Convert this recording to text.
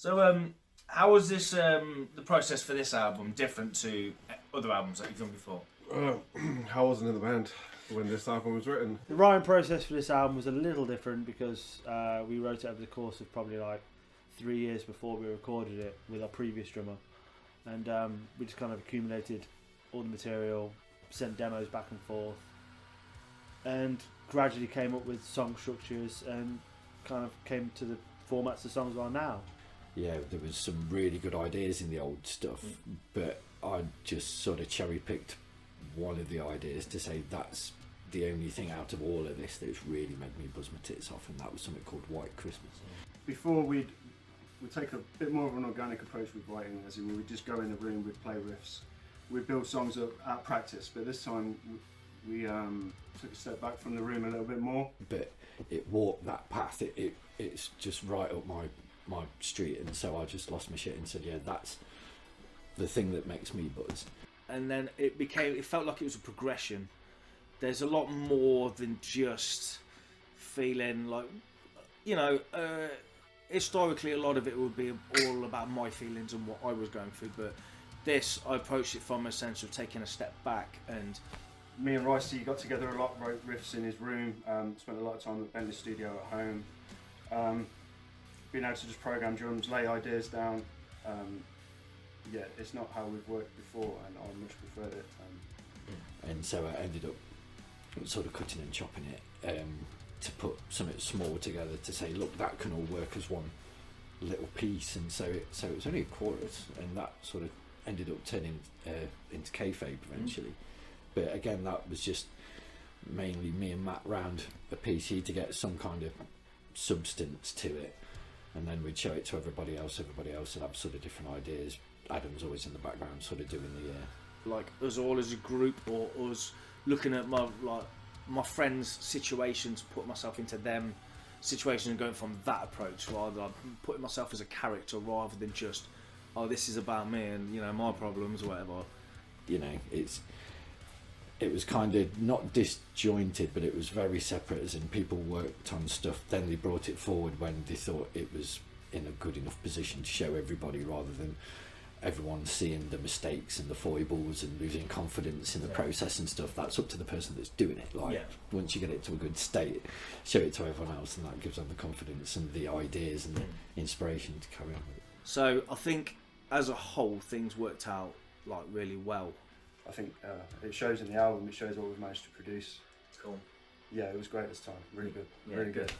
So, how was this the process for this album different to other albums that you've done before? I wasn't in the band when this album was written. The writing process for this album was a little different because we wrote it over the course of probably like 3 years before we recorded it with our previous drummer, and we just kind of accumulated all the material, sent demos back and forth, and gradually came up with song structures and kind of came to the formats the songs are now. Yeah, there was some really good ideas in the old stuff, but I just sort of cherry picked one of the ideas to say that's the only thing out of all of this that's really made me buzz my tits off, and that was something called White Christmas. Before we'd take a bit more of an organic approach with writing, as in we'd just go in the room, we'd play riffs, we'd build songs up at practice, but this time we took a step back from the room a little bit more. But it walked that path, it's just right up my street, and so I just lost my shit and said, yeah, that's the thing that makes me buzz. And then it felt like it was a progression. There's a lot more than just feeling like, historically a lot of it would be all about my feelings and what I was going through, but this, I approached it from a sense of taking a step back. And me and Ricey got together a lot, wrote riffs in his room, spent a lot of time at Bentley's studio at home, being able to just program drums, lay ideas down. Yeah, it's not how we've worked before, and I much preferred it. And so I ended up sort of cutting and chopping it to put something small together to say, look, that can all work as one little piece. And so it was only a chorus, and that sort of ended up turning into kayfabe eventually. But again, that was just mainly me and Matt round a PC to get some kind of substance to it, and then we'd show it to everybody else would have sort of different ideas. Adam's always in the background sort of doing the like us all as a group, or us looking at my friends' situations, putting myself into them situations and going from that approach, rather than putting myself as a character rather than just, oh, this is about me and my problems or whatever. It was kind of not disjointed, but it was very separate, as in people worked on stuff, then they brought it forward when they thought it was in a good enough position to show everybody, rather than everyone seeing the mistakes and the foibles and losing confidence in the process and stuff. That's up to the person that's doing it. Once you get it to a good state, show it to everyone else, and that gives them the confidence and the ideas and the inspiration to carry on with it. So I think as a whole things worked out really well. I think it shows in the album, it shows what we've managed to produce. Cool. Yeah, it was great this time, really good, Yeah, really good. good.